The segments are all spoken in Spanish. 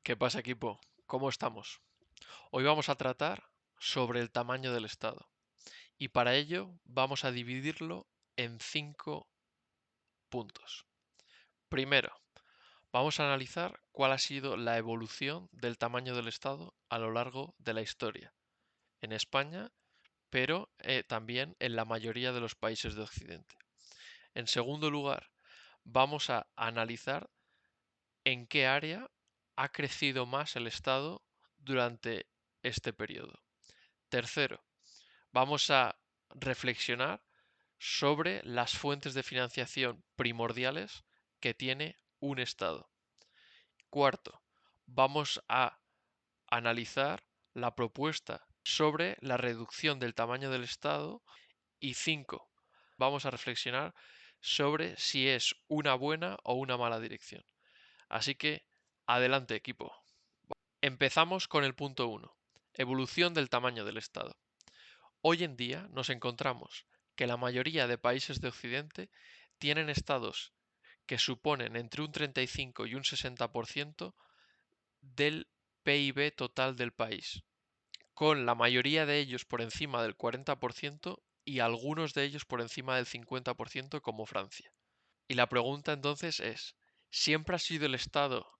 ¿Qué pasa, equipo? ¿Cómo estamos? Hoy vamos a tratar sobre el tamaño del Estado y para ello vamos a dividirlo en 5 puntos. Primero, vamos a analizar cuál ha sido la evolución del tamaño del Estado a lo largo de la historia en España, pero también en la mayoría de los países de Occidente. En segundo lugar, vamos a analizar en qué área ha crecido más el Estado durante este periodo. Tercero, vamos a reflexionar sobre las fuentes de financiación primordiales que tiene un Estado. Cuarto, vamos a analizar la propuesta sobre la reducción del tamaño del Estado. Y cinco, vamos a reflexionar sobre si es una buena o una mala dirección. Así que, adelante, equipo. Empezamos con el punto 1. Evolución del tamaño del Estado. Hoy en día nos encontramos que la mayoría de países de Occidente tienen estados que suponen entre un 35 y un 60% del PIB total del país, con la mayoría de ellos por encima del 40% y algunos de ellos por encima del 50% como Francia. Y la pregunta entonces es, ¿siempre ha sido el Estado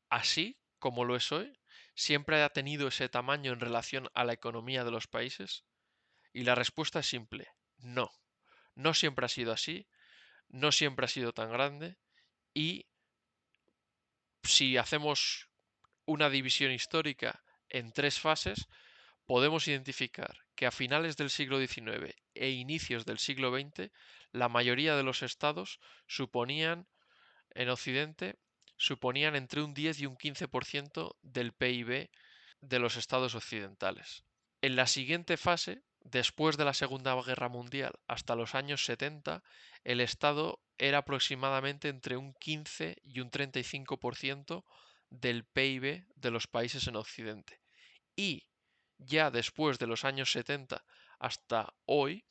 así como lo es hoy? ¿Siempre ha tenido ese tamaño en relación a la economía de los países? Y la respuesta es simple, no. No siempre ha sido así, no siempre ha sido tan grande y si hacemos una división histórica en 3 fases, podemos identificar que a finales del siglo XIX e inicios del siglo XX, la mayoría de los estados suponían, en Occidente, suponían entre un 10 y un 15% del PIB de los estados occidentales. En la siguiente fase, después de la Segunda Guerra Mundial hasta los años 70, el Estado era aproximadamente entre un 15 y un 35% del PIB de los países en Occidente. Y ya después de los años 70 hasta hoy,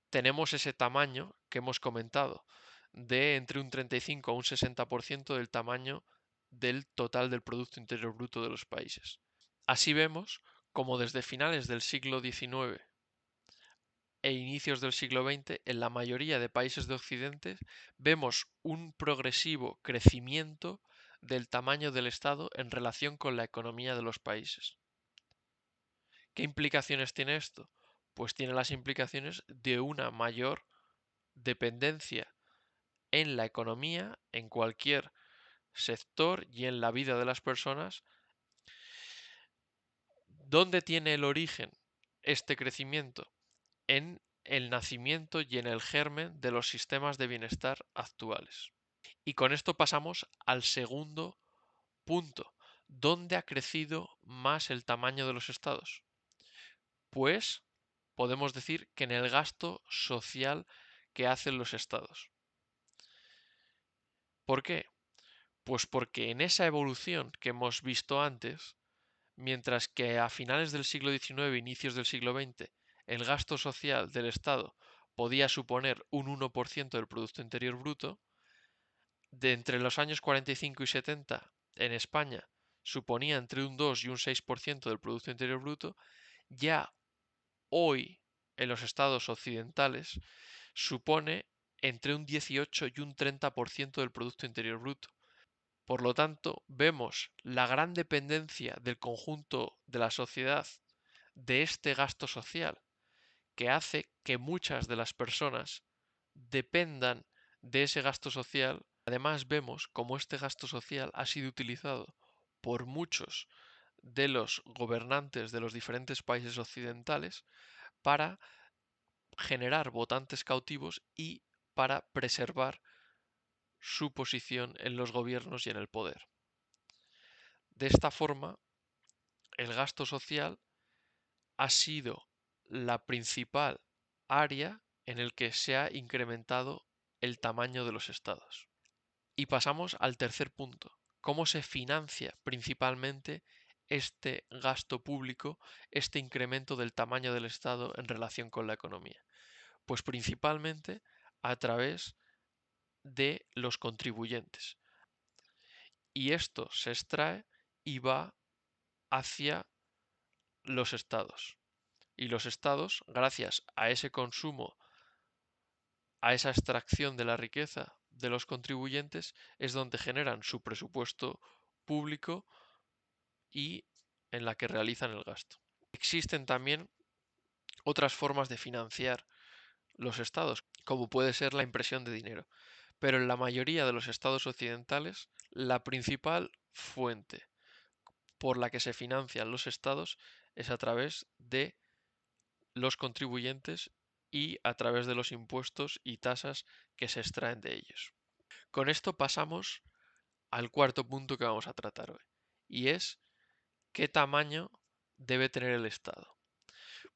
tenemos ese tamaño que hemos comentado, de entre un 35 a un 60% del tamaño del total del Producto Interior Bruto de los países. Así vemos como desde finales del siglo XIX e inicios del siglo XX, en la mayoría de países de Occidente, vemos un progresivo crecimiento del tamaño del Estado en relación con la economía de los países. ¿Qué implicaciones tiene esto? Pues tiene las implicaciones de una mayor dependencia en la economía, en cualquier sector y en la vida de las personas. ¿Dónde tiene el origen este crecimiento? En el nacimiento y en el germen de los sistemas de bienestar actuales. Y con esto pasamos al segundo punto. ¿Dónde ha crecido más el tamaño de los estados? Pues podemos decir que en el gasto social que hacen los estados. ¿Por qué? Pues porque en esa evolución que hemos visto antes, mientras que a finales del siglo XIX e inicios del siglo XX el gasto social del Estado podía suponer un 1% del Producto Interior Bruto, de entre los años 45 y 70 en España suponía entre un 2 y un 6% del Producto Interior Bruto, ya hoy en los estados occidentales supone entre un 18 y un 30% del Producto Interior Bruto. Por lo tanto, vemos la gran dependencia del conjunto de la sociedad de este gasto social, que hace que muchas de las personas dependan de ese gasto social. Además, vemos cómo este gasto social ha sido utilizado por muchos de los gobernantes de los diferentes países occidentales para generar votantes cautivos y para preservar su posición en los gobiernos y en el poder. De esta forma, el gasto social ha sido la principal área en el que se ha incrementado el tamaño de los estados. Y pasamos al tercer punto. ¿Cómo se financia principalmente este gasto público, este incremento del tamaño del Estado en relación con la economía? Pues principalmente a través de los contribuyentes. Y esto se extrae y va hacia los estados. Y los estados, gracias a ese consumo, a esa extracción de la riqueza de los contribuyentes, es donde generan su presupuesto público y en la que realizan el gasto. Existen también otras formas de financiar los estados, como puede ser la impresión de dinero. Pero en la mayoría de los estados occidentales, la principal fuente por la que se financian los estados es a través de los contribuyentes y a través de los impuestos y tasas que se extraen de ellos. Con esto pasamos al cuarto punto que vamos a tratar hoy, y es qué tamaño debe tener el Estado.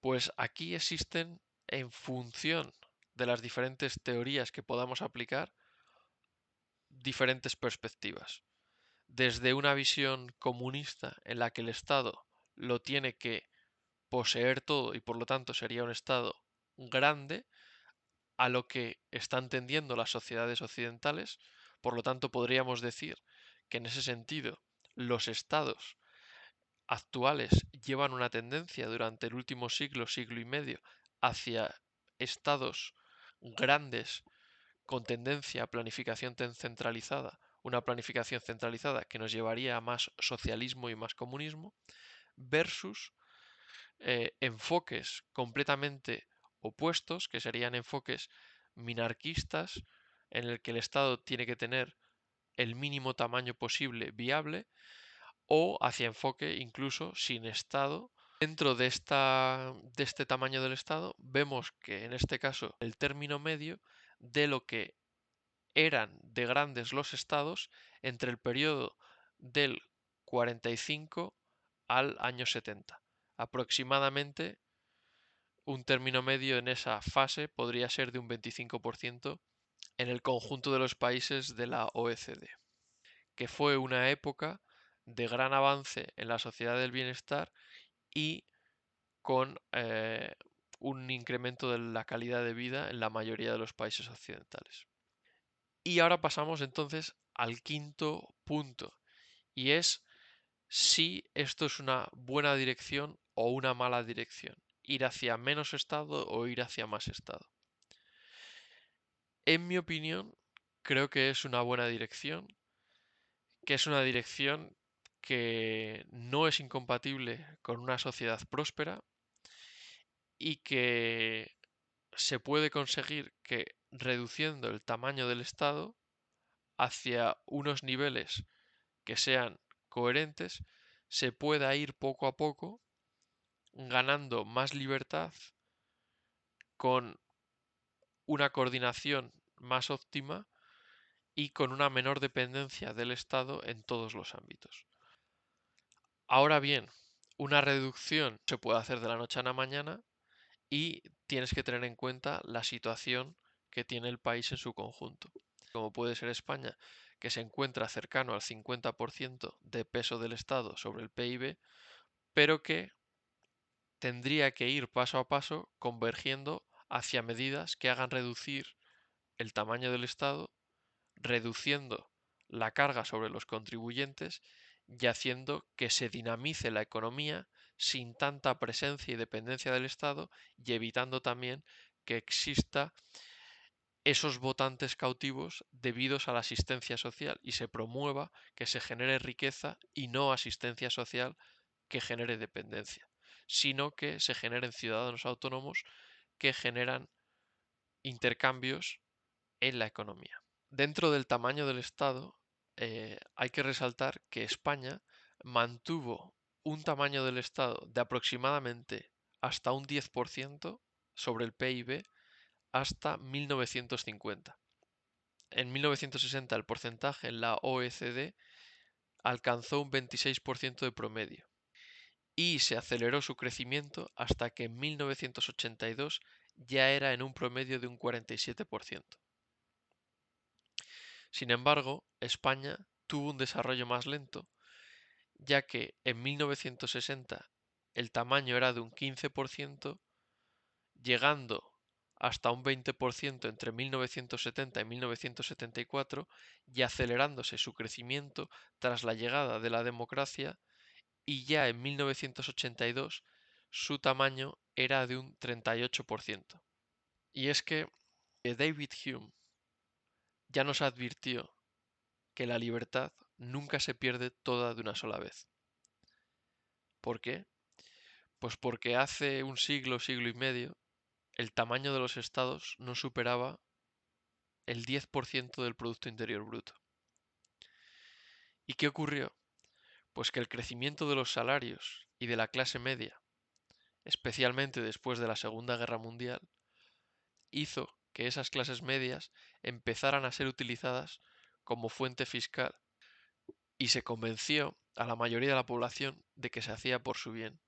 Pues aquí existen, en función de las diferentes teorías que podamos aplicar, diferentes perspectivas. Desde una visión comunista en la que el Estado lo tiene que poseer todo y por lo tanto sería un Estado grande, a lo que están tendiendo las sociedades occidentales. Por lo tanto, podríamos decir que en ese sentido los estados actuales llevan una tendencia durante el último siglo, siglo y medio, hacia estados grandes con tendencia a planificación centralizada, una planificación centralizada que nos llevaría a más socialismo y más comunismo, versus enfoques completamente opuestos, que serían enfoques minarquistas, en el que el Estado tiene que tener el mínimo tamaño posible viable, o hacia enfoque incluso sin Estado. Dentro de este tamaño del Estado, vemos que en este caso el término medio de lo que eran de grandes los estados entre el periodo del 45 al año 70. Aproximadamente un término medio en esa fase podría ser de un 25% en el conjunto de los países de la OECD, que fue una época de gran avance en la sociedad del bienestar y con un incremento de la calidad de vida en la mayoría de los países occidentales. Y ahora pasamos entonces al quinto punto, y es si esto es una buena dirección o una mala dirección, ir hacia menos Estado o ir hacia más Estado. En mi opinión, creo que es una buena dirección, que es una dirección que no es incompatible con una sociedad próspera y que se puede conseguir que reduciendo el tamaño del Estado hacia unos niveles que sean coherentes, se pueda ir poco a poco ganando más libertad con una coordinación más óptima y con una menor dependencia del Estado en todos los ámbitos. Ahora bien, una reducción se puede hacer de la noche a la mañana y tienes que tener en cuenta la situación que tiene el país en su conjunto. Como puede ser España, que se encuentra cercano al 50% de peso del Estado sobre el PIB, pero que tendría que ir paso a paso convergiendo hacia medidas que hagan reducir el tamaño del Estado, reduciendo la carga sobre los contribuyentes y haciendo que se dinamice la economía sin tanta presencia y dependencia del Estado y evitando también que exista esos votantes cautivos debidos a la asistencia social y se promueva que se genere riqueza y no asistencia social que genere dependencia, sino que se generen ciudadanos autónomos que generan intercambios en la economía. Dentro del tamaño del Estado, hay que resaltar que España mantuvo un tamaño del Estado de aproximadamente hasta un 10% sobre el PIB hasta 1950. En 1960 el porcentaje en la OECD alcanzó un 26% de promedio y se aceleró su crecimiento hasta que en 1982 ya era en un promedio de un 47%. Sin embargo, España tuvo un desarrollo más lento, ya que en 1960 el tamaño era de un 15%, llegando hasta un 20% entre 1970 y 1974 y acelerándose su crecimiento tras la llegada de la democracia, y ya en 1982 su tamaño era de un 38%. Y es que David Hume ya nos advirtió que la libertad nunca se pierde toda de una sola vez. ¿Por qué? Pues porque hace un siglo, siglo y medio, el tamaño de los estados no superaba el 10% del Producto Interior Bruto. ¿Y qué ocurrió? Pues que el crecimiento de los salarios y de la clase media, especialmente después de la Segunda Guerra Mundial, hizo que esas clases medias empezaran a ser utilizadas como fuente fiscal, y se convenció a la mayoría de la población de que se hacía por su bien,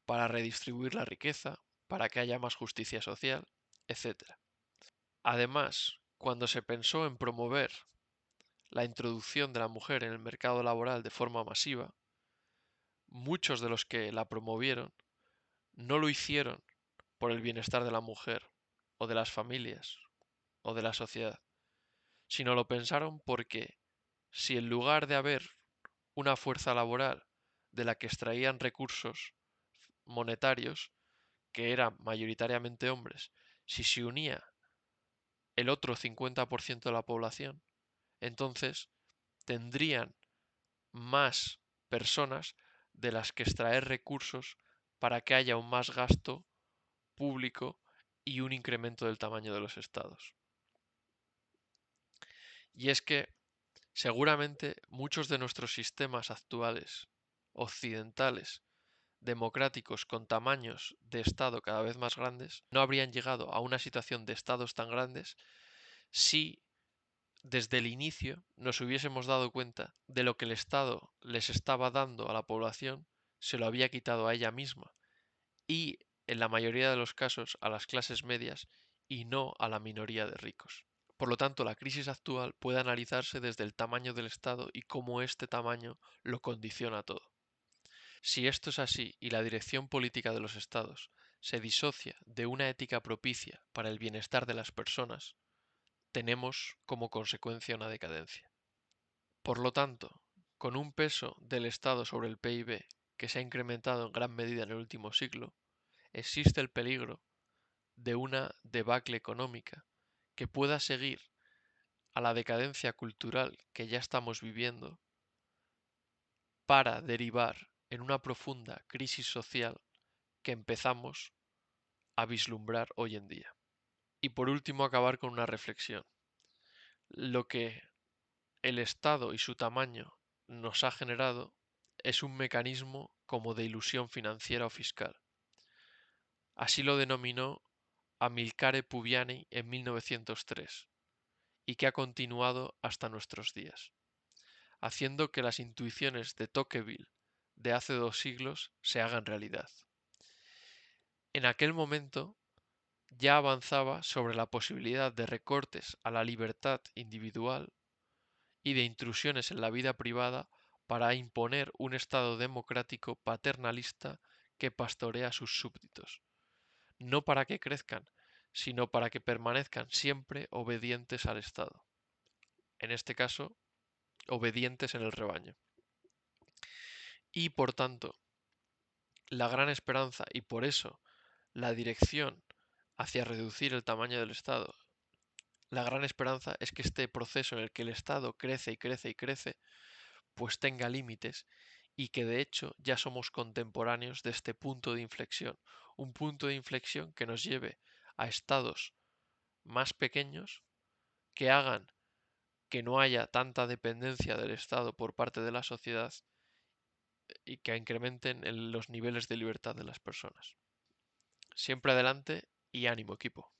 para redistribuir la riqueza, para que haya más justicia social, etc. Además, cuando se pensó en promover la introducción de la mujer en el mercado laboral de forma masiva, muchos de los que la promovieron no lo hicieron por el bienestar de la mujer, o de las familias, o de la sociedad, sino lo pensaron porque si en lugar de haber una fuerza laboral de la que extraían recursos monetarios, que eran mayoritariamente hombres, si se unía el otro 50% de la población, entonces tendrían más personas de las que extraer recursos para que haya un más gasto público y un incremento del tamaño de los estados. Y es que seguramente muchos de nuestros sistemas actuales, occidentales, democráticos con tamaños de Estado cada vez más grandes, no habrían llegado a una situación de Estados tan grandes si desde el inicio nos hubiésemos dado cuenta de lo que el Estado les estaba dando a la población, se lo había quitado a ella misma, y en la mayoría de los casos a las clases medias y no a la minoría de ricos. Por lo tanto, la crisis actual puede analizarse desde el tamaño del Estado y cómo este tamaño lo condiciona todo. Si esto es así y la dirección política de los estados se disocia de una ética propicia para el bienestar de las personas, tenemos como consecuencia una decadencia. Por lo tanto, con un peso del Estado sobre el PIB que se ha incrementado en gran medida en el último siglo, existe el peligro de una debacle económica que pueda seguir a la decadencia cultural que ya estamos viviendo para derivar en una profunda crisis social que empezamos a vislumbrar hoy en día. Y por último, acabar con una reflexión. Lo que el Estado y su tamaño nos ha generado es un mecanismo como de ilusión financiera o fiscal. Así lo denominó Amilcare Puviani en 1903 y que ha continuado hasta nuestros días, haciendo que las intuiciones de Tocqueville de hace 2 siglos se hagan realidad. En aquel momento ya avanzaba sobre la posibilidad de recortes a la libertad individual y de intrusiones en la vida privada para imponer un Estado democrático paternalista que pastorea a sus súbditos, no para que crezcan, sino para que permanezcan siempre obedientes al Estado, en este caso, obedientes en el rebaño. Y por tanto, la gran esperanza, y por eso la dirección hacia reducir el tamaño del Estado, la gran esperanza es que este proceso en el que el Estado crece y crece y crece, pues tenga límites, y que de hecho ya somos contemporáneos de este punto de inflexión, un punto de inflexión que nos lleve a estados más pequeños, que hagan que no haya tanta dependencia del Estado por parte de la sociedad y que incrementen los niveles de libertad de las personas. Siempre adelante y ánimo, equipo.